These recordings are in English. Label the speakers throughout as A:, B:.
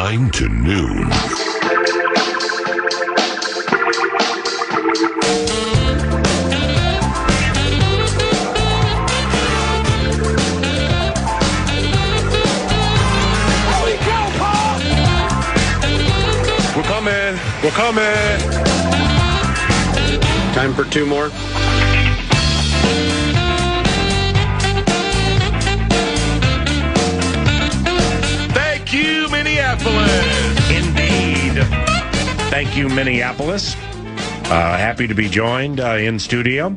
A: 9 to noon.
B: We're coming.
C: Time for two more.
B: Thank you, Minneapolis.
D: Indeed. Thank you, Minneapolis. Happy to be joined in studio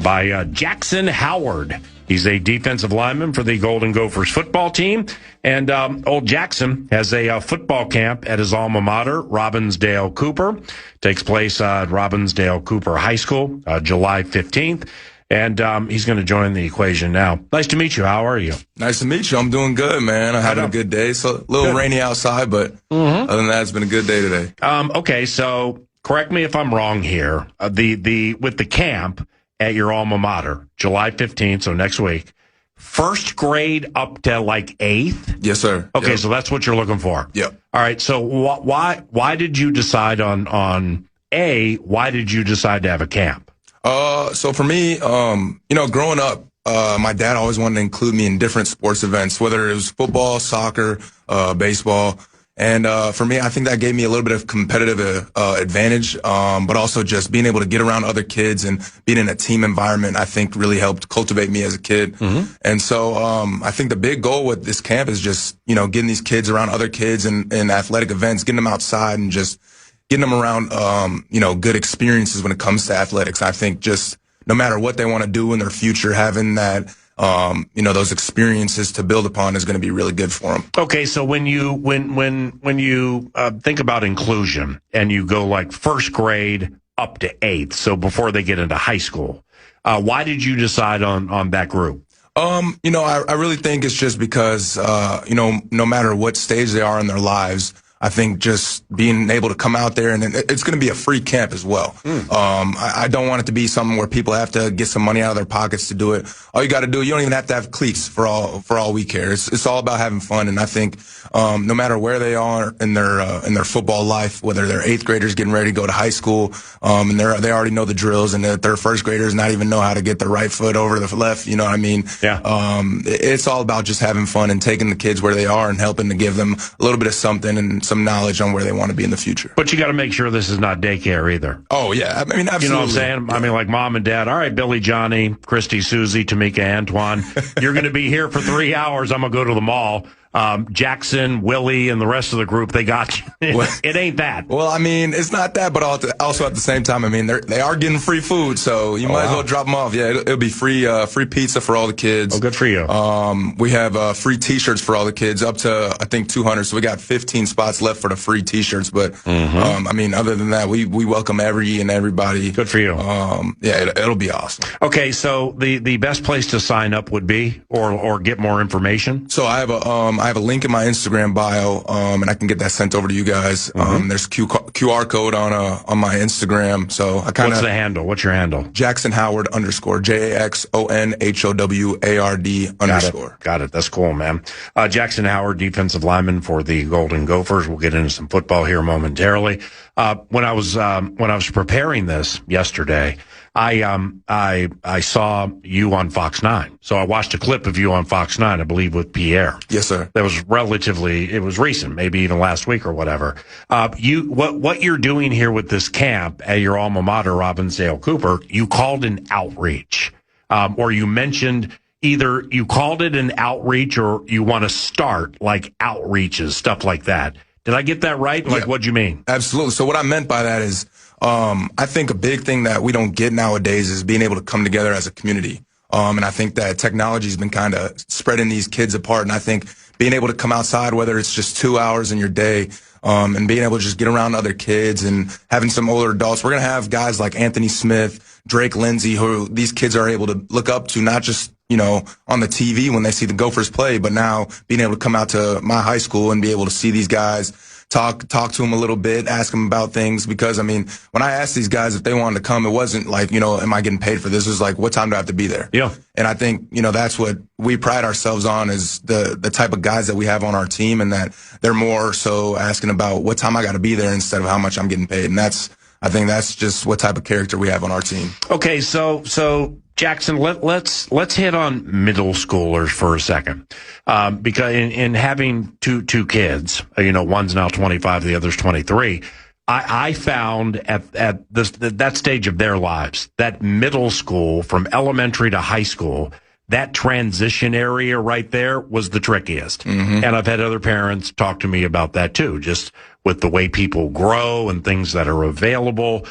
D: by Jaxon Howard. He's a defensive lineman for the Golden Gophers football team. And old Jaxon has a football camp at his alma mater, Robbinsdale Cooper. Takes place at Robbinsdale Cooper High School, July 15th. And he's going to join the equation now. Nice to meet you. How are you?
E: Nice to meet you. I'm doing good, man. I'm having a good day. So a little rainy outside, but other than that, it's been a good day today.
D: Okay, so correct me if I'm wrong here. With the camp at your alma mater, July 15th, so next week, first grade up to like 8th?
E: Yes, sir.
D: Okay,
E: yep.
D: So that's what you're looking for.
E: Yep.
D: All right, so why did you decide why did you decide to have a camp?
E: So for me, growing up, my dad always wanted to include me in different sports events, whether it was football, soccer, baseball. And for me, I think that gave me a little bit of competitive advantage, but also just being able to get around other kids and being in a team environment, I think really helped cultivate me as a kid. Mm-hmm. And so I think the big goal with this camp is just, getting these kids around other kids and athletic events, getting them outside and just getting them around, good experiences when it comes to athletics. I think just no matter what they want to do in their future, having that those experiences to build upon is going to be really good for them.
D: Okay, so when you think about inclusion and you go like first grade up to 8th, so before they get into high school, why did you decide on that group?
E: I really think it's just because no matter what stage they are in their lives, I think just being able to come out there, and it's going to be a free camp as well. I don't want it to be something where people have to get some money out of their pockets to do it. All you got to do, you don't even have to have cleats for all we care. It's all about having fun, and I think no matter where they are in their football life, whether they're 8th graders getting ready to go to high school, and they already know the drills, and their first graders not even know how to get the right foot over the left. You know what I mean?
D: Yeah.
E: It's all about just having fun and taking the kids where they are and helping to give them a little bit of something and some knowledge on where they want to be in the future.
D: But you got to make sure this is not daycare either.
E: Oh, yeah. I mean, absolutely.
D: You know what I'm saying? Yeah. I mean, like mom and dad, all right, Billy, Johnny, Christy, Susie, Tamika, Antoine, you're going to be here for 3 hours. I'm going to go to the mall. Jackson, Willie, and the rest of the group, they got you. It ain't that.
E: Well, I mean, it's not that, but also at the same time, I mean, they are getting free food, so you might as well drop them off. Yeah, it'll be free pizza for all the kids.
D: Oh, good for you.
E: We have free T-shirts for all the kids, up to I think 200. So we got 15 spots left for the free T-shirts. But I mean, other than that, we welcome everybody.
D: Good for you.
E: It'll be awesome.
D: Okay, so the best place to sign up would be or get more information.
E: So I have a link in my Instagram bio, and I can get that sent over to you guys. There's QR code on my Instagram. So I kind of.
D: What's the handle? What's your handle?
E: Jaxon Howard _ JaxonHoward_.
D: Got it. That's cool, man. Jaxon Howard, defensive lineman for the Golden Gophers. We'll get into some football here momentarily. When I was preparing this yesterday, I saw you on Fox 9. So I watched a clip of you on Fox 9, I believe, with Pierre.
E: Yes, sir.
D: That was it was recent, maybe even last week or whatever. What you're doing here with this camp at your alma mater, Robbinsdale Cooper, you called an outreach, or you mentioned either you called it an outreach or you want to start like outreaches, stuff like that. Did I get that right? Like, what'd you mean?
E: Absolutely. So what I meant by that is, I think a big thing that we don't get nowadays is being able to come together as a community. And I think that technology has been kind of spreading these kids apart. And I think being able to come outside, whether it's just 2 hours in your day, and being able to just get around other kids and having some older adults. We're going to have guys like Anthony Smith, Drake Lindsay, who these kids are able to look up to, not just, on the TV when they see the Gophers play, but now being able to come out to my high school and be able to see these guys talk to them a little bit, ask them about things. Because, I mean, when I asked these guys if they wanted to come, it wasn't like, you know, am I getting paid for this? It was like, what time do I have to be there?
D: Yeah.
E: And I think, you know, that's what we pride ourselves on, is the type of guys that we have on our team, and that they're more so asking about what time I got to be there instead of how much I'm getting paid. And I think that's just what type of character we have on our team.
D: Okay, so Jaxon, let's hit on middle schoolers for a second, because in having two kids, you know, one's now 25, the other's 23. I found at that stage of their lives, that middle school from elementary to high school, that transition area right there was the trickiest. Mm-hmm. And I've had other parents talk to me about that too, just with the way people grow and things that are available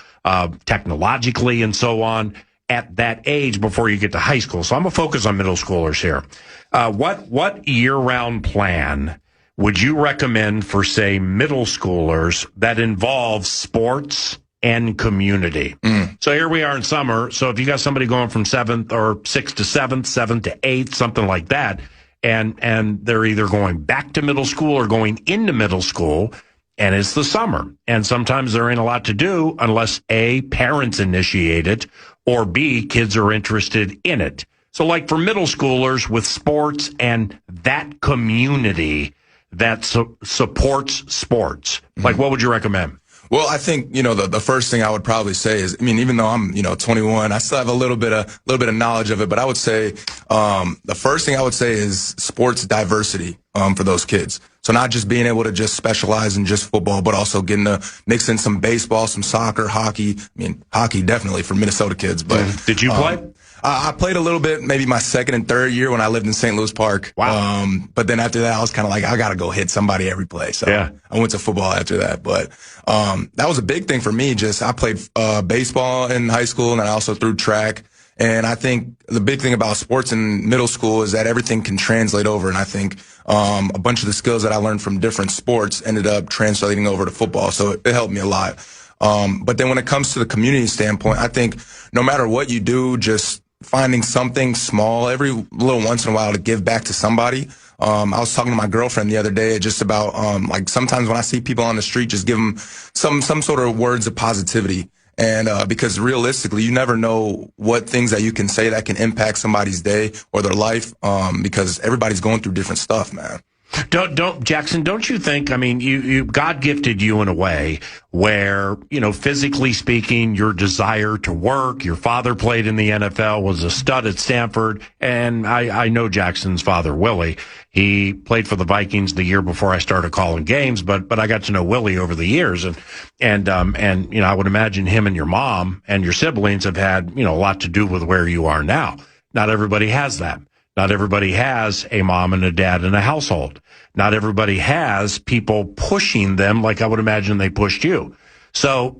D: technologically and so on at that age before you get to high school. So I'm going to focus on middle schoolers here. What year-round plan would you recommend for, say, middle schoolers that involves sports and community? So here we are in summer. So if you got somebody going from 6th to 7th, 7th to 8th, something like that, and they're either going back to middle school or going into middle school, and it's the summer, and sometimes there ain't a lot to do unless A, parents initiate it, or B, kids are interested in it. So like for middle schoolers with sports and that community that supports sports, like what would you recommend?
E: Well, I think, you know, the first thing I would probably say is, I mean, even though I'm, you know, 21, I still have a little bit of knowledge of it, but I would say, the first thing I would say is sports diversity, for those kids. So not just being able to just specialize in just football, but also getting to mix in some baseball, some soccer, hockey. I mean, hockey definitely for Minnesota kids, but.
D: Did you play?
E: I played a little bit, maybe my second and third year when I lived in St. Louis Park.
D: Wow.
E: But then after that, I was kind of like, I got to go hit somebody every play. So yeah. I went to football after that. But that was a big thing for me. Just I played baseball in high school, and I also threw track. And I think the big thing about sports in middle school is that everything can translate over. And I think a bunch of the skills that I learned from different sports ended up translating over to football. So it helped me a lot. But then when it comes to the community standpoint, I think no matter what you do, just finding something small every little once in a while to give back to somebody. I was talking to my girlfriend the other day just about, like sometimes when I see people on the street, just give them some sort of words of positivity. And, because realistically, you never know what things that you can say that can impact somebody's day or their life. Because everybody's going through different stuff, man.
D: Jaxon, don't you think, I mean, you God gifted you in a way where, you know, physically speaking, your desire to work, your father played in the NFL, was a stud at Stanford, and I know Jackson's father, Willie. He played for the Vikings the year before I started calling games, but I got to know Willie over the years, and you know, I would imagine him and your mom and your siblings have had, you know, a lot to do with where you are now. Not everybody has that. Not everybody has a mom and a dad in a household. Not everybody has people pushing them like I would imagine they pushed you. So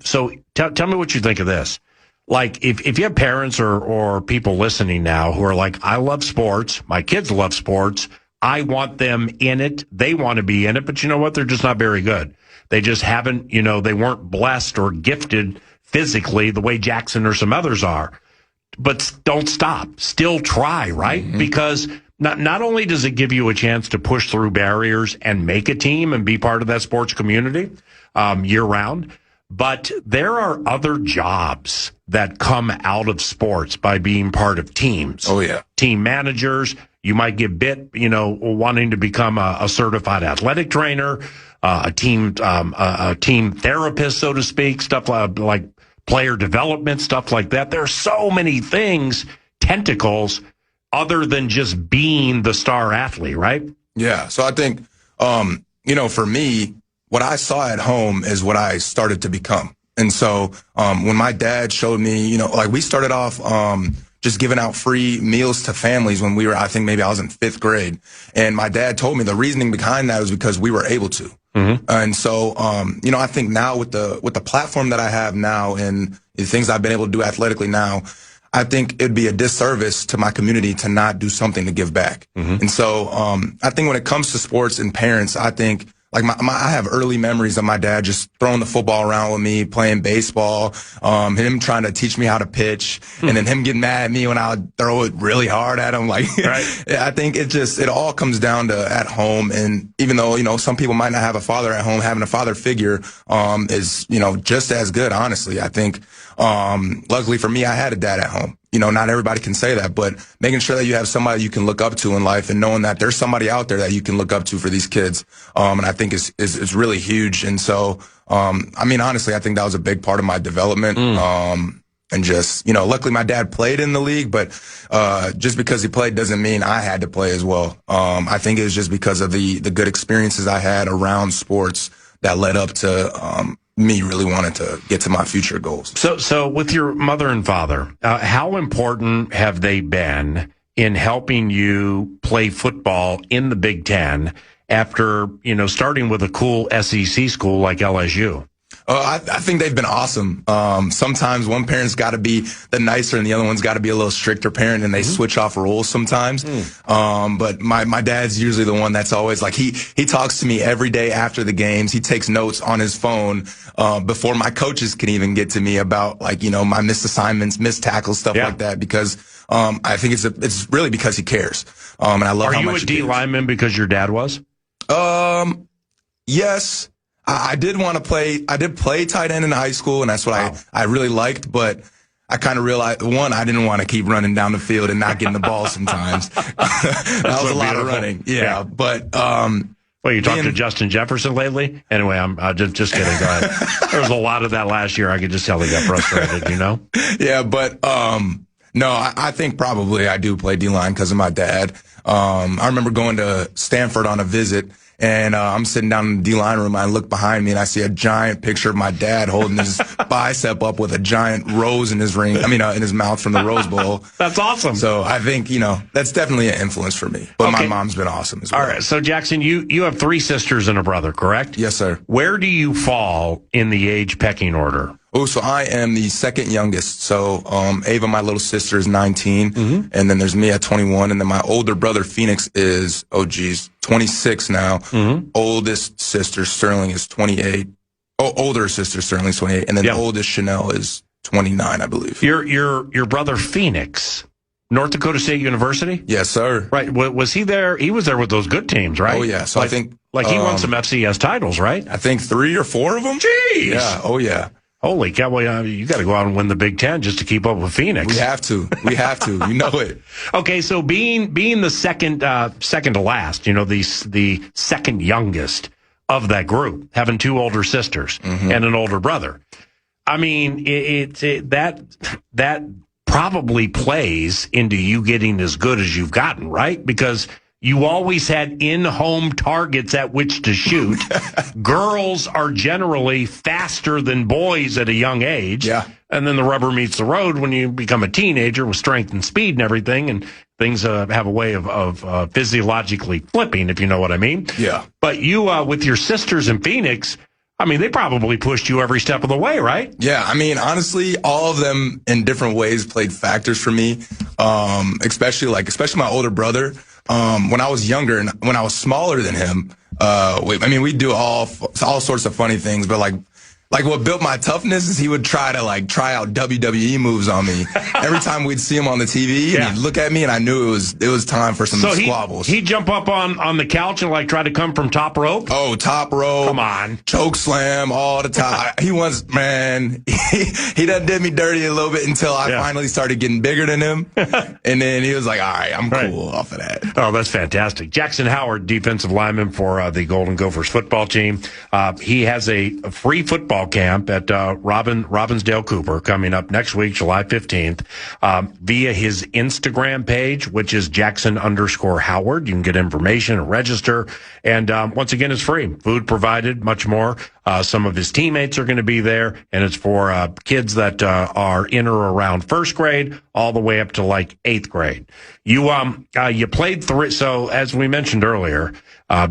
D: tell me what you think of this. Like, if you have parents or people listening now who are like, I love sports, my kids love sports, I want them in it, they want to be in it, but you know what? They're just not very good. They just haven't, you know, they weren't blessed or gifted physically the way Jaxon or some others are. But don't stop. Still try, right? Mm-hmm. Because not only does it give you a chance to push through barriers and make a team and be part of that sports community year round, but there are other jobs that come out of sports by being part of teams.
E: Oh, yeah.
D: Team managers. You might get bit, you know, wanting to become a certified athletic trainer, a team therapist, so to speak, stuff like player development, stuff like that. There are so many things, tentacles, other than just being the star athlete, right?
E: Yeah. So I think, you know, for me, what I saw at home is what I started to become. And so when my dad showed me, you know, like we started off just giving out free meals to families when we were, I think maybe I was in 5th grade. And my dad told me the reasoning behind that was because we were able to. Mm-hmm. And so, you know, I think now with the platform that I have now and the things I've been able to do athletically now, I think it'd be a disservice to my community to not do something to give back. Mm-hmm. And so, I think when it comes to sports and parents, I think, like I have early memories of my dad just throwing the football around with me, playing baseball, him trying to teach me how to pitch, and then him getting mad at me when I would throw it really hard at him. Like, right. I think it all comes down to at home. And even though, some people might not have a father at home, having a father figure, is, just as good, honestly. I think, luckily for me, I had a dad at home. Not everybody can say that, but making sure that you have somebody you can look up to in life and knowing that there's somebody out there that you can look up to for these kids. And I think is really huge. And so, honestly, I think that was a big part of my development. And just, luckily my dad played in the league, but, just because he played doesn't mean I had to play as well. I think it was just because of the good experiences I had around sports that led up to, me really wanted to get to my future goals.
D: So with your mother and father, how important have they been in helping you play football in the Big Ten after, starting with a cool SEC school like LSU?
E: I think they've been awesome. Sometimes one parent's got to be the nicer and the other one's got to be a little stricter parent, and they switch off roles sometimes. But my dad's usually the one that's always like, he talks to me every day after the games. He takes notes on his phone, before my coaches can even get to me about my missed assignments, missed tackles, stuff like that, because, I think it's really because he cares. And I love how much he cares. Are you a D
D: lineman because your dad was?
E: Yes. I did want to play. I did play tight end in high school, and that's what I really liked. But I kind of realized, one, I didn't want to keep running down the field and not getting the ball sometimes. That was a lot of running. Yeah. But,
D: well, you talked to Justin Jefferson lately? Anyway, I'm just kidding. Go ahead. There was a lot of that last year. I could just tell he got frustrated,
E: Yeah, but, no, I think probably I do play D-line because of my dad. I remember going to Stanford on a visit, and I'm sitting down in the D-line room, and I look behind me, and I see a giant picture of my dad holding his bicep up with a giant rose in his in his mouth from the Rose Bowl.
D: That's awesome.
E: So I think, that's definitely an influence for me. But my mom's been awesome as well.
D: All right. So, Jackson, you have 3 sisters and a brother, correct?
E: Yes, sir.
D: Where do you fall in the age pecking order?
E: So I am the second youngest. So, Ava, my little sister, is 19. And then there's me at 21. And then my older brother, Phoenix, is, 26 now. Oldest sister, Sterling, is 28. Older sister, Sterling's 28. And then the oldest, Chanel, is 29, I believe.
D: Your brother, Phoenix, North Dakota State University?
E: Yes, sir.
D: Right. Was he there? He was there with those good teams, right?
E: Oh, yeah. So I think...
D: he won some FCS titles, right?
E: I think 3 or 4 of them.
D: Jeez!
E: Yeah. Oh, yeah.
D: Holy cow, you got to go out and win the Big Ten just to keep up with Phoenix.
E: We have to. You know it.
D: Okay, so being the second to last, the second youngest of that group, having 2 older sisters and an older brother. I mean, that probably plays into you getting as good as you've gotten, right? Because you always had in-home targets at which to shoot. Girls are generally faster than boys at a young age.
E: Yeah.
D: And then the rubber meets the road when you become a teenager with strength and speed and everything, and things have a way of physiologically flipping, if you know what I mean.
E: Yeah.
D: But you, with your sisters in Phoenix, they probably pushed you every step of the way, right?
E: Yeah, honestly, all of them in different ways played factors for me, especially my older brother. When I was younger and when I was smaller than him, we do all sorts of funny things, but like what built my toughness is he would try to try out WWE moves on me. Every time we'd see him on the TV, and he'd look at me, and I knew it was time for some squabbles.
D: He'd jump up on the couch and try to come from top rope.
E: Oh, top rope!
D: Come on,
E: choke slam all the time. He done did me dirty a little bit until I finally started getting bigger than him, and then he was like, "All right, I'm cool off of that."
D: Oh, that's fantastic. Jaxon Howard, defensive lineman for the Golden Gophers football team. He has a free football camp at Robbinsdale Cooper coming up next week, July 15th, via his Instagram page, which is Jaxon_Howard. You can get information and register. And once again, it's free. Food provided, much more. Some of his teammates are going to be there, and it's for kids that are in or around first grade all the way up to 8th grade. You played 3, so as we mentioned earlier,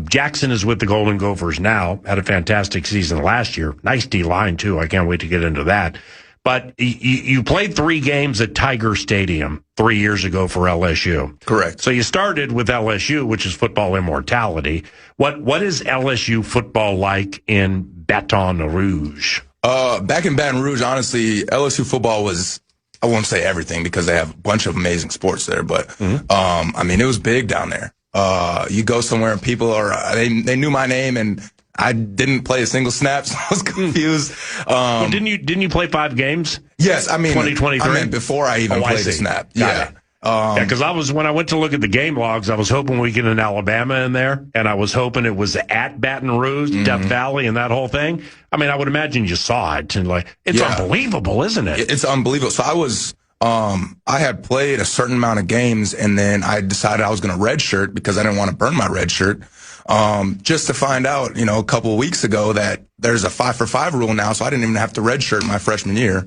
D: Jackson is with the Golden Gophers now, had a fantastic season last year. Nice D-line, too. I can't wait to get into that. But you played 3 games at Tiger Stadium 3 years ago for LSU.
E: Correct.
D: So you started with LSU, which is football immortality. What is LSU football like in Baton Rouge?
E: Back in Baton Rouge, honestly, LSU football was, I won't say everything because they have a bunch of amazing sports there, but I mean, it was big down there. You go somewhere and people they knew my name and I didn't play a single snap, so I was confused.
D: Well, didn't you play 5 games?
E: Yes, I mean
D: 2023.
E: I meant before I even played a snap.
D: Yeah. Because when I went to look at the game logs, I was hoping we get an Alabama in there, and I was hoping it was at Baton Rouge, Death Valley, and that whole thing. I mean, I would imagine you saw it, and it's unbelievable, isn't it?
E: It's unbelievable. So I had played a certain amount of games, and then I decided I was going to redshirt because I didn't want to burn my red shirt. Just to find out, a couple of weeks ago that there's a 5-for-5 rule now, so I didn't even have to redshirt my freshman year.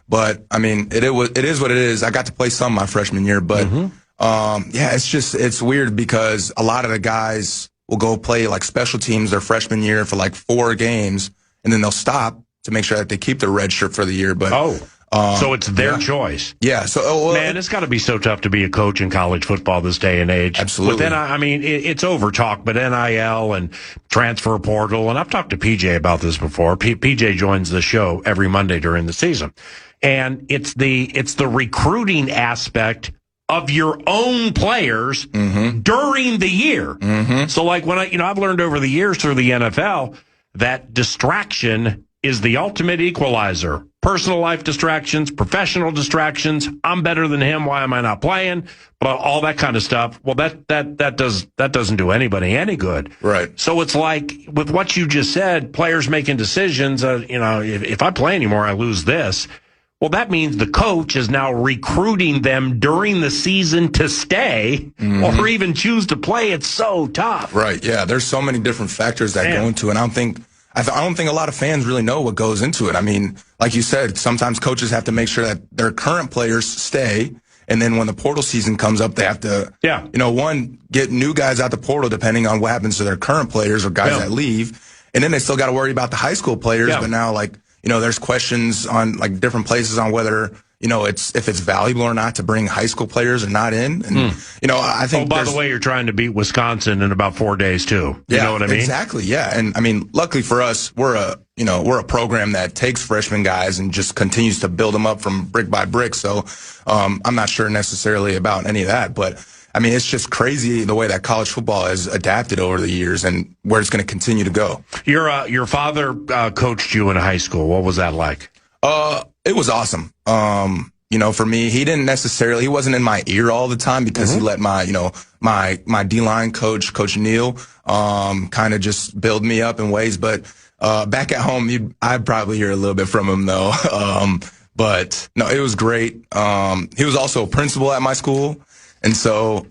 E: But I mean, it is what it is. I got to play some my freshman year, but it's weird because a lot of the guys will go play like special teams their freshman year for like 4 games, and then they'll stop to make sure that they keep their red shirt for the year. But
D: so it's their choice.
E: Yeah. So,
D: man, it's got to be so tough to be a coach in college football this day and age.
E: Absolutely.
D: But then, I mean, it's over talk, but NIL and transfer portal, and I've talked to PJ about this before. PJ joins the show every Monday during the season, and it's the recruiting aspect of your own players during the year. So, like when I've learned over the years through the NFL that distraction is the ultimate equalizer. Personal life distractions, professional distractions. I'm better than him. Why am I not playing? But all that kind of stuff. Well, that doesn't do anybody any good.
E: Right.
D: So it's like with what you just said, players making decisions. If I play anymore, I lose this. Well, that means the coach is now recruiting them during the season to stay or even choose to play. It's so tough.
E: Right. Yeah. There's so many different factors that go into it. And I don't think a lot of fans really know what goes into it. I mean, like you said, sometimes coaches have to make sure that their current players stay. And then when the portal season comes up, they have to, get new guys out the portal depending on what happens to their current players or guys that leave. And then they still got to worry about the high school players. But now, there's questions on like different places on whether, if it's valuable or not to bring high school players or not in. And, I think.
D: Oh, by the way, you're trying to beat Wisconsin in about 4 days too. You know what I mean?
E: Exactly. Yeah. And I mean, luckily for us, we're a program that takes freshman guys and just continues to build them up from brick by brick. So, I'm not sure necessarily about any of that, but I mean, it's just crazy the way that college football has adapted over the years and where it's going to continue to go.
D: Your father, coached you in high school. What was that like?
E: It was awesome. For me, he wasn't in my ear all the time because he let my D-line coach, Coach Neal, kind of just build me up in ways. But, back at home, I'd probably hear a little bit from him though. But no, it was great. He was also a principal at my school. And so,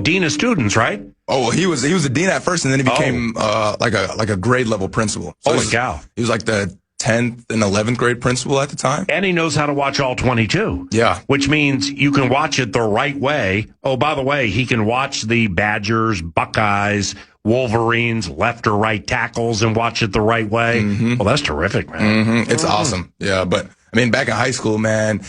D: dean of students, right?
E: Oh, he was a dean at first, and then he became, like a grade level principal. So
D: holy cow.
E: He was like the 10th and 11th grade principal at the time.
D: And he knows how to watch all 22.
E: Yeah.
D: Which means you can watch it the right way. Oh, by the way, he can watch the Badgers, Buckeyes, Wolverines, left or right tackles and watch it the right way. Well, that's terrific, man.
E: It's awesome. Yeah. But I mean, back in high school, man,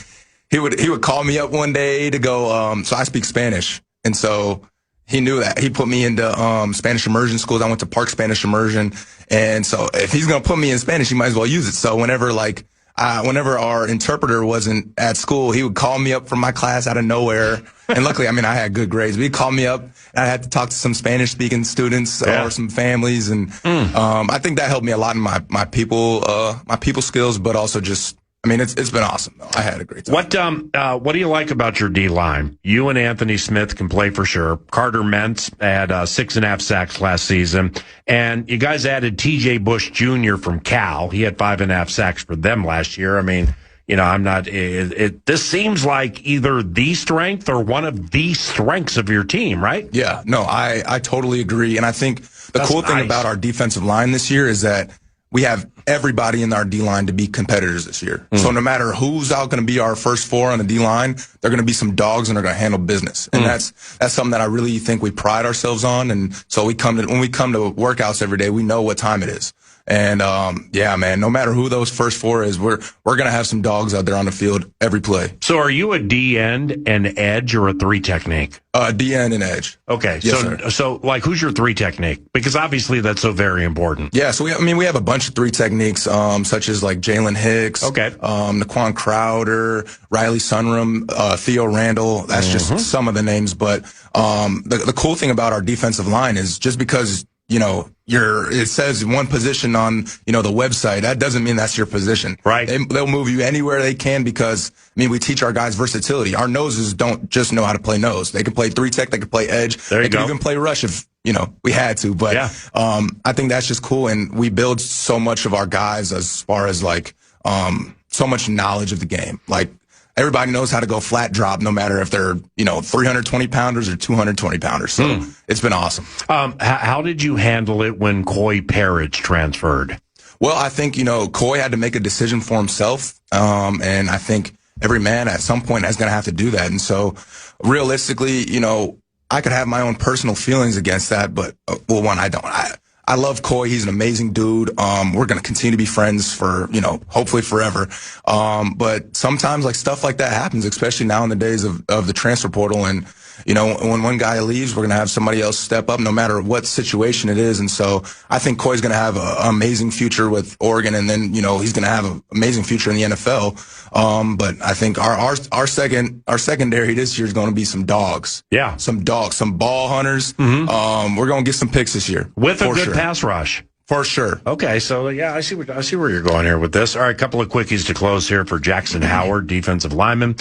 E: he would call me up one day to go, so I speak Spanish. And so he knew that. He put me into Spanish immersion schools. I went to Park Spanish Immersion. And so if he's going to put me in Spanish, he might as well use it. So whenever our interpreter wasn't at school, he would call me up from my class out of nowhere. And luckily, I mean, I had good grades. But he'd call me up and I had to talk to some Spanish speaking students or some families. And I think that helped me a lot in my people skills, but also just, I mean, it's been awesome. I had a great time.
D: What do you like about your D-line? You and Anthony Smith can play for sure. Carter Mentz had 6.5 sacks last season. And you guys added T.J. Bush Jr. from Cal. He had 5.5 sacks for them last year. I mean, this seems like either the strength or one of the strengths of your team, right?
E: Yeah, no, I totally agree. And I think the cool thing about our defensive line this year is that we have everybody in our D-line to be competitors this year. So no matter who's out going to be our first 4 on the D-line, they're going to be some dogs and they're going to handle business. And that's something that I really think we pride ourselves on. And so when we come to workouts every day, we know what time it is. And yeah, man, no matter who those first four is, we're gonna have some dogs out there on the field every play.
D: So are you a D end, an edge, or a 3 technique?
E: D end and edge.
D: Okay,
E: Yes,
D: so like, who's your 3 technique? Because obviously that's so very important.
E: Yeah, so we have a bunch of 3 techniques, such as like Jalen Hicks, Naquan Crowder, Riley Sunrum, Theo Randall. That's just some of the names. But the cool thing about our defensive line is just because it says one position on, the website, that doesn't mean that's your position.
D: Right.
E: They'll move you anywhere they can because, we teach our guys versatility. Our noses don't just know how to play nose. They can play 3 tech, they can play edge. They can even play rush if, we had to. But, I think that's just cool. And we build so much of our guys as far as like, so much knowledge of the game. Like, everybody knows how to go flat drop, no matter if they're, 320 pounders or 220 pounders. So it's been awesome.
D: How did you handle it when Coy Parrish transferred?
E: Well, I think, Coy had to make a decision for himself. And I think every man at some point is going to have to do that. And so realistically, I could have my own personal feelings against that, but I don't. I love Coy. He's an amazing dude. We're going to continue to be friends for, hopefully forever. But sometimes like stuff like that happens, especially now in the days of the transfer portal. And, when one guy leaves, we're going to have somebody else step up no matter what situation it is. And so I think Coy's going to have an amazing future with Oregon. And then, he's going to have an amazing future in the NFL. But I think our secondary this year is going to be some dogs.
D: Yeah.
E: Some dogs, some ball hunters. We're going to get some picks this year.
D: With a good pass rush.
E: For sure.
D: Okay, so yeah, I see where you're going here with this. All right, a couple of quickies to close here for Jaxon Howard, defensive lineman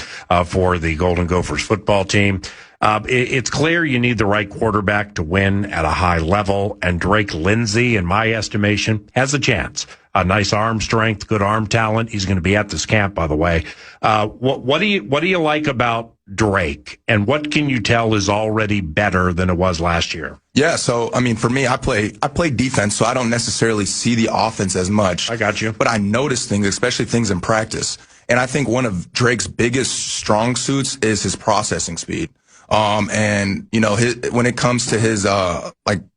D: for the Golden Gophers football team. It's clear you need the right quarterback to win at a high level, and Drake Lindsay, in my estimation, has a chance. A nice arm strength, good arm talent. He's going to be at this camp, by the way. What do you like about Drake, and what can you tell is already better than it was last year?
E: Yeah, so for me, I play defense, so I don't necessarily see the offense as much.
D: I got you,
E: but I notice things, especially things in practice. And I think one of Drake's biggest strong suits is his processing speed. And when it comes to his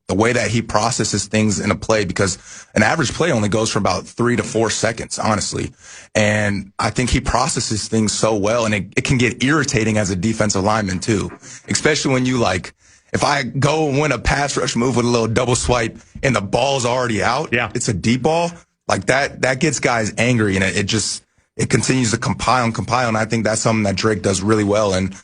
E: the way that he processes things in a play, because an average play only goes for about 3 to 4 seconds, honestly. And I think he processes things so well, and it can get irritating as a defensive lineman too, especially when if I go and win a pass rush move with a little double swipe and the ball's already out, it's a deep ball, like that gets guys angry, and it continues to compile. And I think that's something that Drake does really well. And,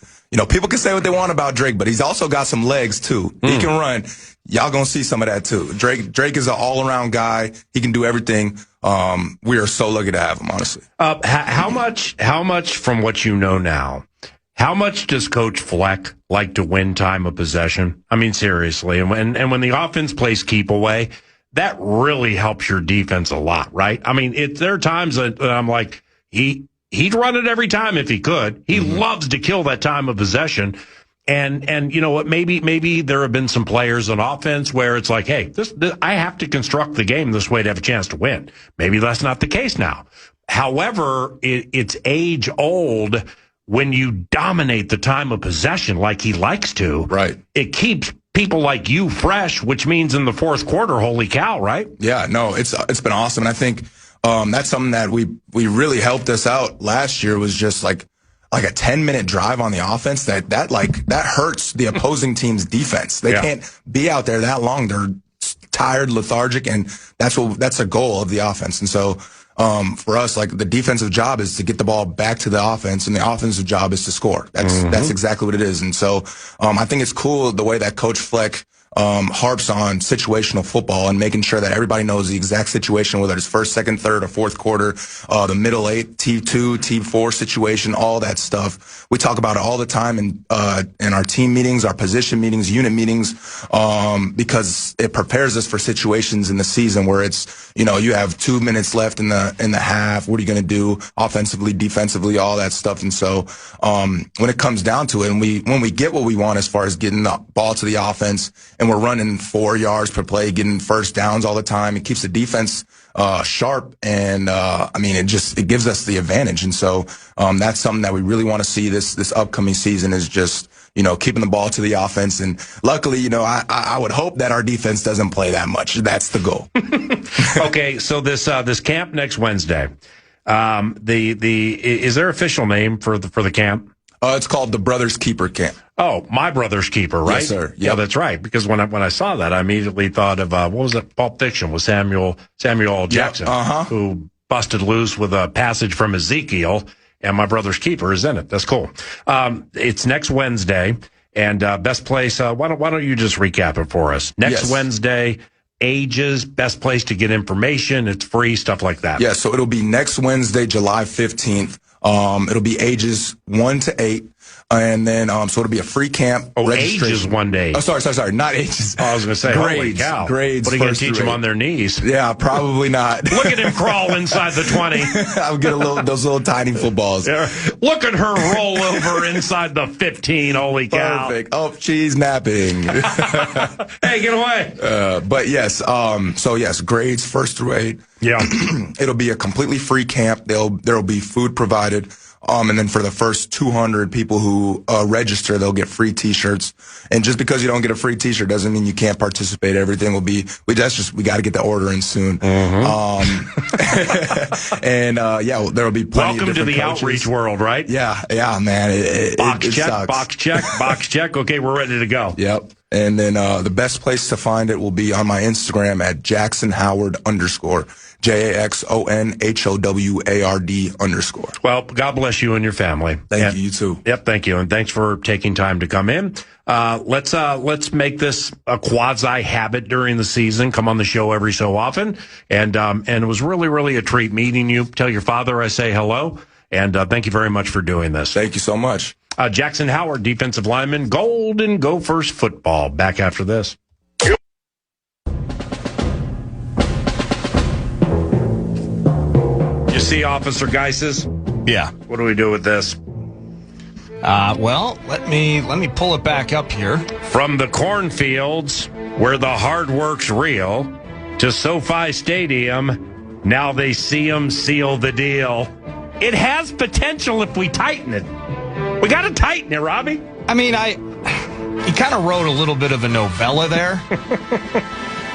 E: people can say what they want about Drake, but he's also got some legs too. He can run. Y'all gonna see some of that too. Drake is an all-around guy. He can do everything. We are so lucky to have him, honestly.
D: How much from what you know now, how much does Coach Fleck like to win time of possession? I mean, seriously. And when the offense plays keep away, that really helps your defense a lot, right? I mean, there are times that I'm like, he'd run it every time if he could. He loves to kill that time of possession. And you know what? Maybe there have been some players on offense where it's like, hey, this I have to construct the game this way to have a chance to win. Maybe that's not the case now. However, it's age old when you dominate the time of possession like he likes to.
E: Right.
D: It keeps people like you fresh, which means in the fourth quarter, holy cow, right?
E: Yeah, no, it's been awesome. And I think that's something that we really helped us out last year, was just like a 10-minute drive on the offense that hurts the opposing team's defense. They can't be out there that long. They're tired, lethargic, and that's a goal of the offense. And so for us, the defensive job is to get the ball back to the offense, and the offensive job is to score. That's exactly what it is. And so I think it's cool the way that Coach Fleck harps on situational football and making sure that everybody knows the exact situation, whether it's first, second, third, or fourth quarter, the middle eight, T2, T4 situation, all that stuff. We talk about it all the time in our team meetings, our position meetings, unit meetings, because it prepares us for situations in the season where it's, you have 2 minutes left in the half. What are you going to do offensively, defensively, all that stuff. And so, when it comes down to it, and when we get what we want as far as getting the ball to the offense, and we're running 4 yards per play, getting first downs all the time, it keeps the defense sharp, and it gives us the advantage. And so that's something that we really want to see this upcoming season, is just keeping the ball to the offense. And luckily, I would hope that our defense doesn't play that much. That's the goal.
D: Okay, so this camp next Wednesday, is there an official name for the camp?
E: It's called the Brothers Keeper Camp.
D: Oh, My Brother's Keeper, right?
E: Yes, sir. Yep.
D: Yeah, that's right. Because when I saw that, I immediately thought of what was it? Pulp Fiction with Samuel L. Jackson, who busted loose with a passage from Ezekiel, and My Brother's Keeper is in it. That's cool. It's next Wednesday, and best place. Why don't you just recap it for us? Next Wednesday. Ages, best place to get information. It's free, stuff like that.
E: Yeah, so it'll be next Wednesday, July 15th. It'll be ages 1 to 8. And then, so it'll be a free camp.
D: Ages one day.
E: Oh, sorry. Not ages.
D: Oh, I was going to say,
E: grades,
D: holy cow.
E: Grades.
D: What are you going to teach them on their knees?
E: Yeah, probably not.
D: Look at him crawl inside the 20.
E: I'll get those little tiny footballs.
D: Yeah. Look at her roll over inside the 15. Holy cow.
E: Perfect. Oh, she's napping.
D: Hey, get away.
E: But yes, grades 1st through 8.
D: Yeah.
E: It'll be a completely free camp. There'll be food provided. And then for the first 200 people who register, they'll get free T-shirts. And just because you don't get a free T-shirt doesn't mean you can't participate. Everything will be. We got to get the order in soon.
D: Mm-hmm.
E: And there will be plenty.
D: Welcome
E: of
D: to the
E: coaches.
D: Outreach world, right?
E: Yeah, man. It sucks.
D: Box check. Okay, we're ready to go.
E: Yep. And then the best place to find it will be on my Instagram at Jaxon Howard _ JAXONHOWARD _.
D: Well, God bless you and your family.
E: Thank you. You too.
D: Yep, thank you, and thanks for taking time to come in. Let's make this a quasi habit during the season. Come on the show every so often, and it was really a treat meeting you. Tell your father I say hello, and thank you very much for doing this.
E: Thank you so much.
D: Jaxon Howard, defensive lineman, Golden Gophers football. Back after this. You see, Officer Geises?
A: Yeah.
D: What do we do with this?
A: Well, let me pull it back up here.
D: From the cornfields, where the hard work's real, to SoFi Stadium, now they see 'em seal the deal. It has potential if we tighten it. We got to tighten it, Robbie.
A: I mean, he kind of wrote a little bit of a novella there.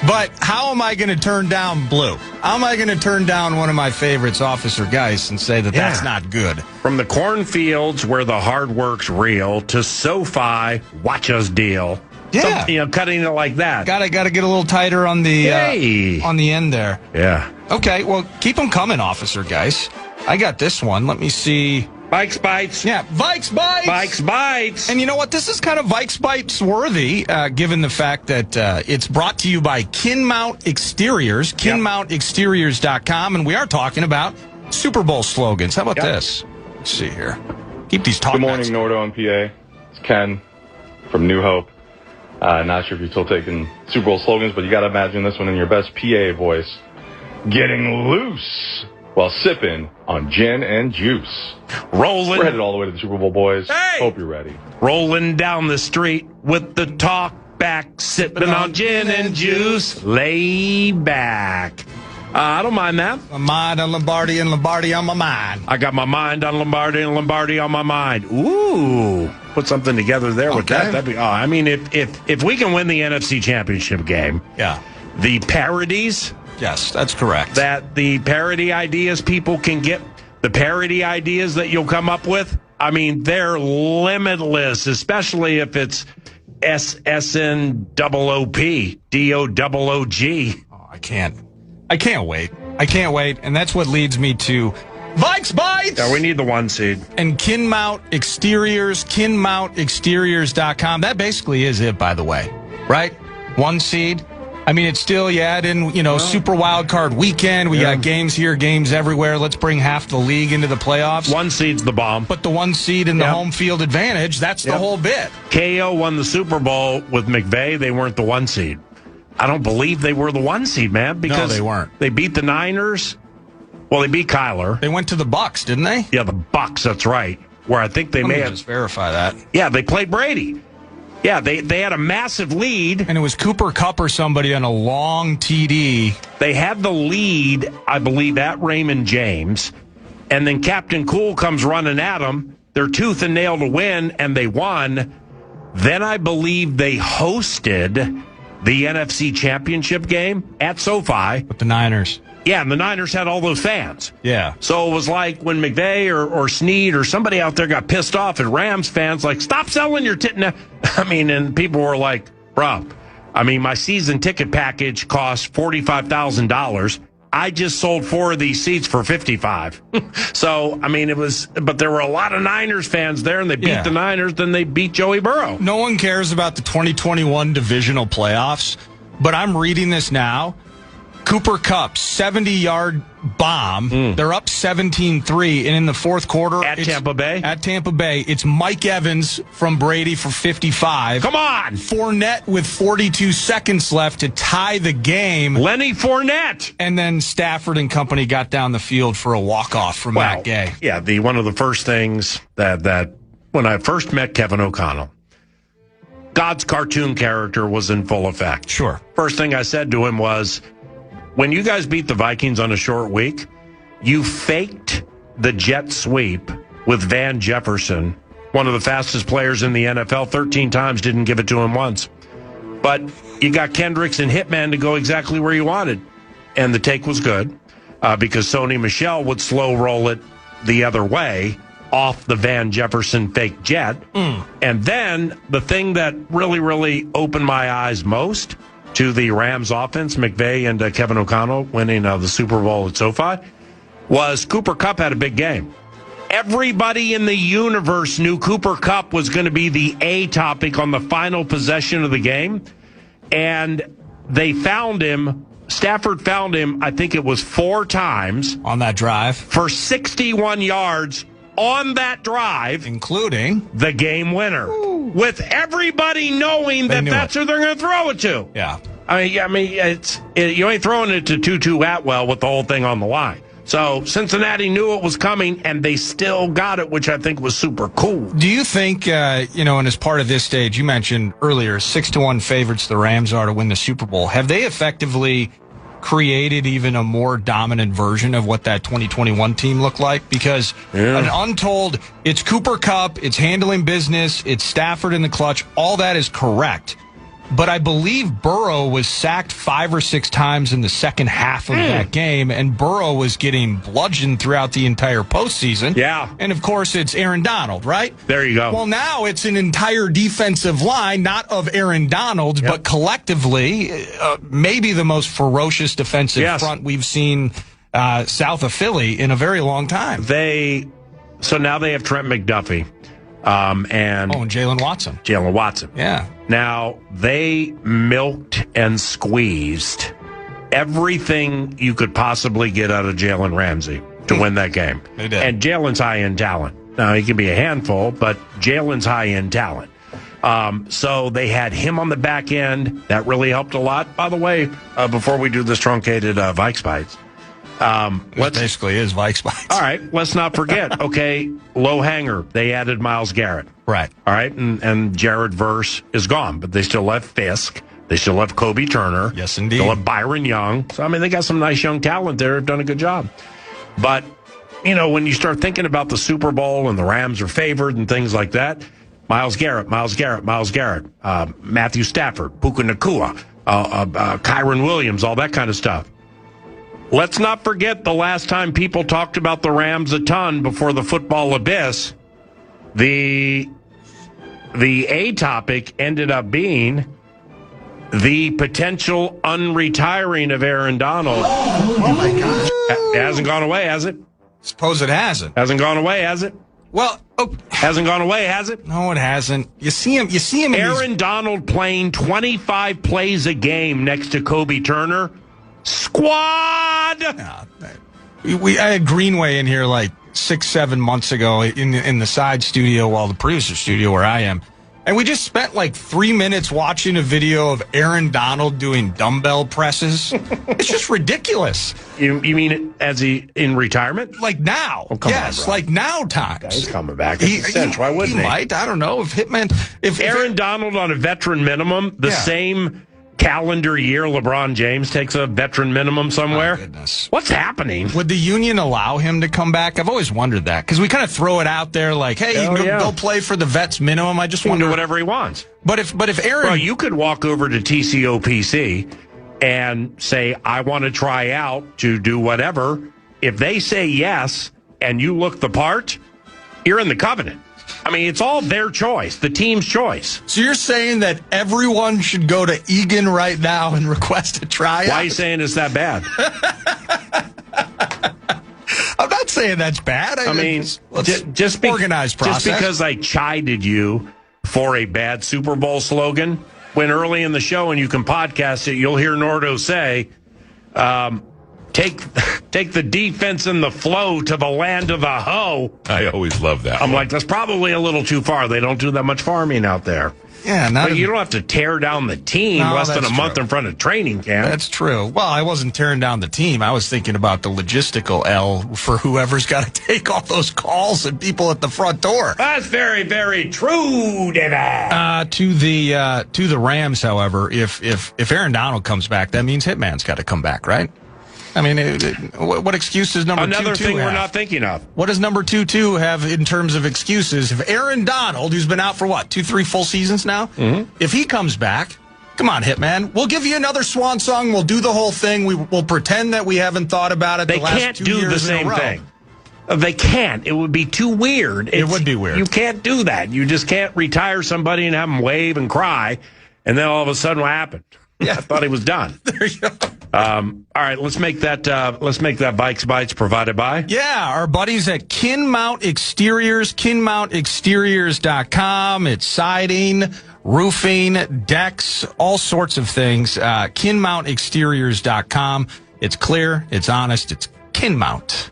A: But how am I going to turn down Blue? How am I going to turn down one of my favorites, Officer Geis, and say that that's not good?
D: From the cornfields where the hard work's real to SoFi, watch us deal.
A: Yeah.
D: So, cutting it like that.
A: Got to get a little tighter on the end there.
D: Yeah.
A: Okay, well, keep them coming, Officer Geis. I got this one. Let me see.
D: Vikes Bites.
A: Yeah, Vikes Bites.
D: Vikes Bites.
A: And you know what? This is kind of Vikes Bites worthy, given the fact that it's brought to you by Kinmount Exteriors, kinmountexteriors.com, and we are talking about Super Bowl slogans. How about this? Let's see here. Keep these talking.
C: Good morning, Nordo and PA. It's Ken from New Hope. Not sure if you're still taking Super Bowl slogans, but you got to imagine this one in your best PA voice. Getting loose while sipping on gin and juice.
D: Rolling.
C: We're headed all the way to the Super Bowl, boys.
D: Hey!
C: Hope you're ready.
D: Rolling down the street with the talk back, sipping on gin and juice. Lay back. I don't mind that.
A: My mind on Lombardi and Lombardi on my mind.
D: I got my mind on Lombardi and Lombardi on my mind. Ooh. Put something together there with that. That'd be, I mean, if we can win the NFC Championship game, the parodies.
A: Yes, that's correct.
D: That the parody ideas people can get, the parody ideas that you'll come up with, I mean, they're limitless, especially if it's SSNOOP, DOOOG.
A: Oh, I can't wait. I can't wait. And that's what leads me to Vikes Bites.
D: Yeah, we need the 1 seed.
A: And Kinmount Exteriors, kinmountexteriors.com. That basically is it, by the way, right? 1 seed. I mean, it's still, you add in, Super Wild Card Weekend. We got games here, games everywhere. Let's bring half the league into the playoffs.
D: 1 seed's the bomb.
A: But the 1 seed and the home field advantage, that's the whole bit.
D: KO won the Super Bowl with McVay. They weren't the 1 seed. I don't believe they were the 1 seed, man. Because
A: no, they weren't.
D: They beat the Niners. Well, they beat Kyler.
A: They went to the Bucs, didn't they?
D: Yeah, the Bucs, that's right. Where I think they may have.
A: Just verify that.
D: Yeah, they played Brady. Yeah, they had a massive lead.
A: And it was Cooper Kupp or somebody on a long TD.
D: They had the lead, I believe, at Raymond James. And then Captain Cool comes running at them. They're tooth and nail to win, and they won. Then I believe they hosted the NFC Championship game at SoFi.
A: With the Niners.
D: Yeah, and the Niners had all those fans.
A: Yeah.
D: So it was like when McVay or Snead or somebody out there got pissed off at Rams fans, like, stop selling your and people were like, bro, my season ticket package cost $45,000. I just sold 4 of these seats for $55,000. So, but there were a lot of Niners fans there, and they beat the Niners, then they beat Joey Burrow.
A: No one cares about the 2021 divisional playoffs, but I'm reading this now. Cooper Kupp, 70-yard bomb. They're up 17-3, and in the fourth quarter...
D: At Tampa Bay,
A: it's Mike Evans from Brady for 55.
D: Come on!
A: Fournette with 42 seconds left to tie the game.
D: Lenny Fournette!
A: And then Stafford and company got down the field for a walk-off from Matt Gay.
D: Yeah, one of the first things that when I first met Kevin O'Connell, God's cartoon character was in full effect.
A: Sure.
D: First thing I said to him was, when you guys beat the Vikings on a short week, you faked the jet sweep with Van Jefferson, one of the fastest players in the NFL, 13 times, didn't give it to him once. But you got Kendricks and Hitman to go exactly where you wanted. And the take was good because Sony Michel would slow roll it the other way off the Van Jefferson fake jet. And then the thing that really, really opened my eyes most to the Rams offense, McVay and Kevin O'Connell winning the Super Bowl at SoFi, was Cooper Kupp had a big game. Everybody in the universe knew Cooper Kupp was going to be the A topic on the final possession of the game, and they found him. Stafford found him, I think it was 4 times.
A: On that drive.
D: For 61 yards on that drive.
A: Including
D: the game winner. Ooh. With everybody knowing that's who they're going to throw it to.
A: Yeah.
D: You ain't throwing it to Tutu Atwell with the whole thing on the line. So Cincinnati knew it was coming, and they still got it, which I think was super cool.
A: Do you think, and as part of this stage, you mentioned earlier, 6-1 favorites the Rams are to win the Super Bowl. Have they effectively created even a more dominant version of what that 2021 team looked like? Because an untold, it's Cooper Kupp, it's handling business, it's Stafford in the clutch, all that is correct. But I believe Burrow was sacked 5 or 6 times in the second half of that game, and Burrow was getting bludgeoned throughout the entire postseason.
D: Yeah.
A: And, of course, it's Aaron Donald, right?
D: There you go.
A: Well, now it's an entire defensive line, not of Aaron Donald's, but collectively maybe the most ferocious defensive front we've seen south of Philly in a very long time.
D: So now they have Trent McDuffie. And
A: Jalen Watson.
D: Jalen Watson.
A: Yeah.
D: Now, they milked and squeezed everything you could possibly get out of Jalen Ramsey to win that game.
A: They did.
D: And Jalen's high-end talent. Now, he can be a handful, but Jalen's high-end talent. So they had him on the back end. That really helped a lot. By the way, before we do this truncated Vikes Bites,
A: it basically is Vikes Bites.
D: All right, let's not forget. Okay, low hanger. They added Myles Garrett.
A: Right.
D: All right, and Jared Verse is gone, but they still have Fisk. They still have Kobe Turner.
A: Yes, indeed.
D: They'll have Byron Young. So, they got some nice young talent there. Have done a good job. But, when you start thinking about the Super Bowl and the Rams are favored and things like that, Myles Garrett, Matthew Stafford, Puka Nacua, Kyron Williams, all that kind of stuff. Let's not forget the last time people talked about the Rams a ton before the football abyss. The A topic ended up being the potential unretiring of Aaron Donald.
A: Oh my gosh.
D: It hasn't gone away, has it?
A: Suppose it hasn't.
D: Hasn't gone away, has it?
A: Well,
D: hasn't gone away, has it?
A: No, it hasn't. You see him.
D: Aaron Donald playing 25 plays a game next to Kobe Turner. Squad.
A: I had Greenway in here like 6-7 months ago in the side studio, while the producer studio where I am, and we just spent like 3 minutes watching a video of Aaron Donald doing dumbbell presses. It's just ridiculous.
D: You mean as he in retirement?
A: Like now?
D: Oh, come
A: yes,
D: on,
A: like now times.
D: He's coming back. Why wouldn't he?
A: Might. I don't know if Aaron
D: Donald on a veteran minimum, the same calendar year LeBron James takes a veteran minimum somewhere?
A: Oh, goodness.
D: What's happening?
A: Would the union allow him to come back? I've always wondered that because we kind of throw it out there like, hey, you can go play for the vets minimum. I just
D: He can
A: wonder
D: do whatever he wants.
A: But if Aaron,
D: Bro, you could walk over to TCOPC and say, I want to try out to do whatever. If they say yes and you look the part, you're in the covenant. I mean, it's all their choice, the team's choice.
A: So you're saying that everyone should go to Egan right now and request a tryout?
D: Why are you saying it's that bad?
A: I'm not saying that's bad.
D: I mean, just
A: organized process.
D: Just because I chided you for a bad Super Bowl slogan, when early in the show, and you can podcast it, you'll hear Nordo say, take the defense and the flow to the land of the hoe.
B: I always love that.
D: I'm like, that's probably a little too far. They don't do that much farming out there.
A: Yeah,
D: but you don't have to tear down the team less than a month in front of training camp.
A: That's true. Well, I wasn't tearing down the team. I was thinking about the logistical L for whoever's got to take all those calls and people at the front door.
D: That's very, very true, David.
A: To the Rams, however, if Aaron Donald comes back, that means Hitman's got to come back, right? I mean, what excuse does number 2-2 have?
D: Another thing we're not thinking of.
A: What does number 2-2 have in terms of excuses? If Aaron Donald, who's been out for 2-3 full seasons now, if he comes back, come on, Hitman, we'll give you another swan song. We'll do the whole thing. We'll pretend that we haven't thought about it.
D: They can't do the same thing. They can't. It would be too weird.
A: It would be weird.
D: You can't do that. You just can't retire somebody and have them wave and cry, and then all of a sudden what happened? Yeah, I thought he was done.
A: There you go.
D: All right, let's make that Vikes Bites provided by.
A: Yeah, our buddies at Kinmount Exteriors, KinmountExteriors.com. It's siding, roofing, decks, all sorts of things. KinmountExteriors.com. It's clear, it's honest, it's Kinmount.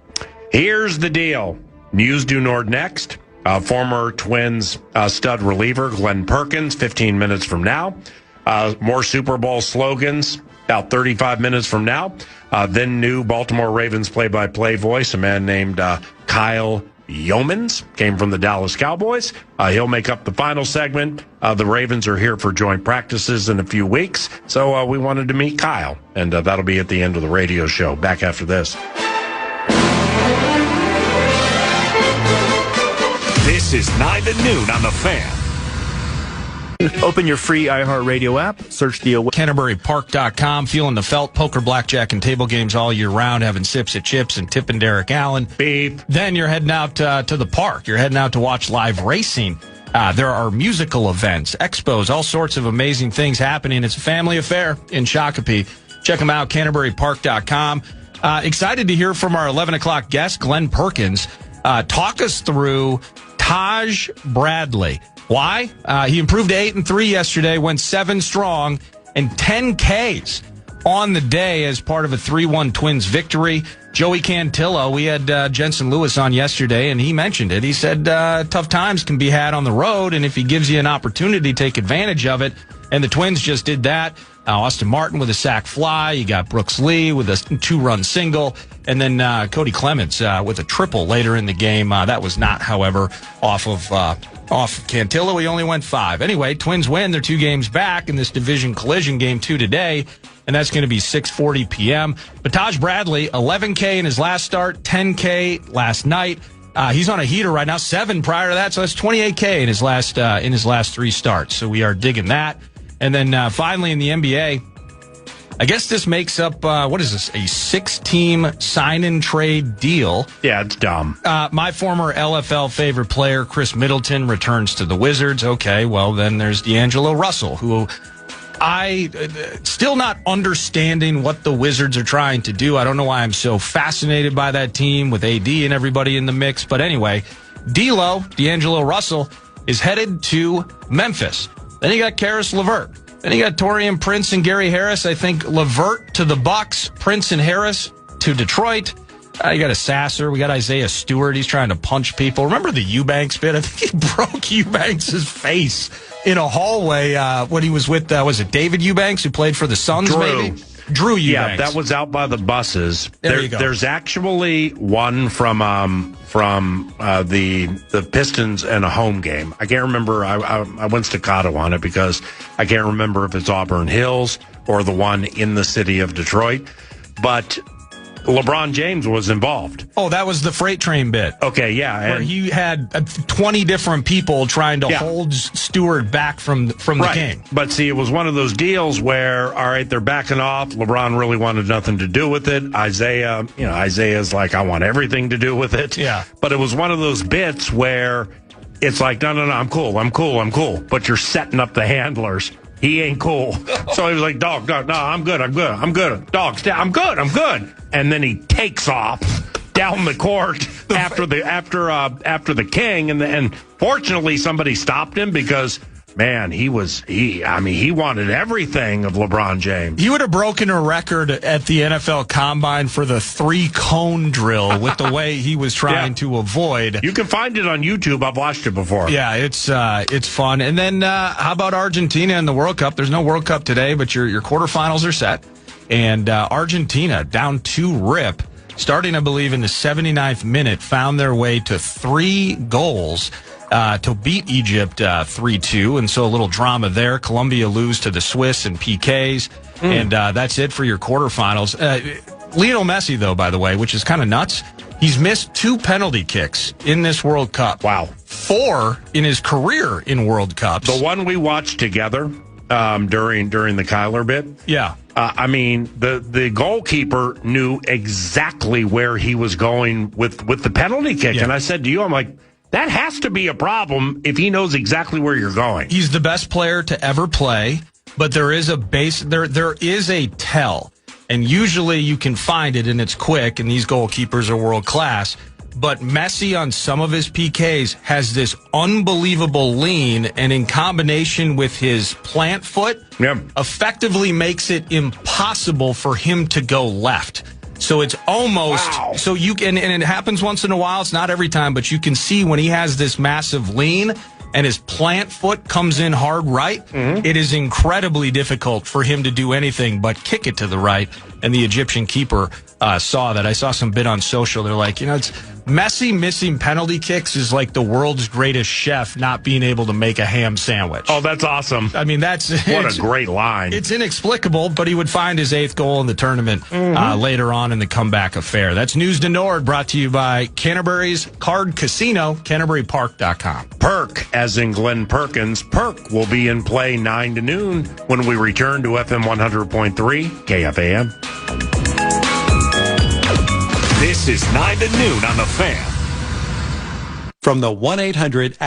D: Here's the deal. News due north next. Former Twins stud reliever Glenn Perkins, 15 minutes from now. More Super Bowl slogans about 35 minutes from now. Then new Baltimore Ravens play-by-play voice, a man named Kyle Yeomans, came from the Dallas Cowboys. He'll make up the final segment. The Ravens are here for joint practices in a few weeks, so we wanted to meet Kyle, and that'll be at the end of the radio show. Back after this.
B: This is 9 to noon on The Fan.
F: Open your free iHeartRadio app, search the
A: CanterburyPark.com, feeling the felt, poker, blackjack, and table games all year round, having sips at Chips and tipping Derek Allen.
D: Beep.
A: Then you're heading out to the park. You're heading out to watch live racing. There are musical events, expos, all sorts of amazing things happening. It's a family affair in Shakopee. Check them out, CanterburyPark.com. Excited to hear from our 11 o'clock guest, Glenn Perkins. Talk us through Taj Bradley. Why? He improved to 8-3 yesterday, went 7 strong, and 10 Ks on the day as part of a 3-1 Twins victory. Joey Cantillo, we had Jensen Lewis on yesterday, and he mentioned it. He said tough times can be had on the road, and if he gives you an opportunity, take advantage of it. And the Twins just did that. Austin Martin with a sac fly. You got Brooks Lee with a 2-run single. And then Cody Clements with a triple later in the game. That was not, however, off Cantillo. He only went 5. Anyway, Twins win. They're 2 games back in this division collision, game 2 today. And that's going to be 6:40 p.m. But Taj Bradley, 11K in his last start, 10K last night. He's on a heater right now, 7 prior to that. So that's 28K in his last 3 starts. So we are digging that. And then finally in the NBA, I guess this makes up, what is this, a 6-team sign-and-trade deal.
D: Yeah, it's dumb.
A: My former LFL favorite player, Chris Middleton, returns to the Wizards. Okay, well, then there's D'Angelo Russell, who I still not understanding what the Wizards are trying to do. I don't know why I'm so fascinated by that team with AD and everybody in the mix. But anyway, D'Angelo Russell, is headed to Memphis. Then you got Karis LeVert. Then you got Taurean Prince and Gary Harris. I think LeVert to the Bucks, Prince and Harris to Detroit. You got a Sasser. We got Isaiah Stewart. He's trying to punch people. Remember the Eubanks bit? I think he broke Eubanks' face in a hallway when he was with, was it David Eubanks, who played for the Suns, maybe? Drew Eubanks.
D: Yeah, that was out by the buses.
A: There you go.
D: There's actually one from the Pistons and a home game. I can't remember. I went staccato on it because I can't remember if it's Auburn Hills or the one in the city of Detroit. But LeBron James was involved.
A: Oh, that was the freight train bit.
D: Okay, yeah.
A: Where he had 20 different people trying to hold Stewart back from the king.
D: But see, it was one of those deals where, all right, they're backing off. LeBron really wanted nothing to do with it. Isaiah's like, I want everything to do with it.
A: Yeah.
D: But it was one of those bits where it's like, no, I'm cool. But you're setting up the handlers. He ain't cool. So he was like, dog, no, I'm good. Dog, I'm good. And then he takes off down the court after the king. And fortunately somebody stopped him because, man, he wanted everything of LeBron James.
A: He would have broken a record at the NFL Combine for the 3-cone drill with the way he was trying to avoid.
D: You can find it on YouTube. I've watched it before.
A: Yeah, it's fun. And then how about Argentina in the World Cup? There's no World Cup today, but your quarterfinals are set. And Argentina, down 2-rip, starting, I believe, in the 79th minute, found their way to 3 goals to beat Egypt 3-2. And so a little drama there. Colombia lose to the Swiss in PKs. And that's it for your quarterfinals. Lionel Messi, though, by the way, which is kind of nuts, he's missed 2 penalty kicks in this World Cup.
D: Wow.
A: 4 in his career in World Cups.
D: The one we watched together during the Kyler bit.
A: Yeah.
D: The goalkeeper knew exactly where he was going with the penalty kick.
A: Yeah.
D: And I said to you, I'm like, that has to be a problem if he knows exactly where you're going.
A: He's the best player to ever play, but there is a tell. And usually you can find it and it's quick, and these goalkeepers are world class. But Messi on some of his PKs has this unbelievable lean, and in combination with his plant foot, effectively makes it impossible for him to go left. So it's almost so you can, and it happens once in a while. It's not every time, but you can see when he has this massive lean and his plant foot comes in hard right, it is incredibly difficult for him to do anything but kick it to the right. And the Egyptian keeper saw that. I saw some bit on social. They're like, it's Messi missing penalty kicks is like the world's greatest chef not being able to make a ham sandwich.
D: Oh, that's awesome.
A: I mean, what
D: a great line.
A: It's inexplicable, but he would find his 8th goal in the tournament later on in the comeback affair. That's News to Nord, brought to you by Canterbury's Card Casino, CanterburyPark.com.
D: Perk, as in Glenn Perkins. Perk will be in play 9 to noon when we return to FM 100.3 KFAN.
B: This is 9 to noon on the Fan.
G: From the 1-800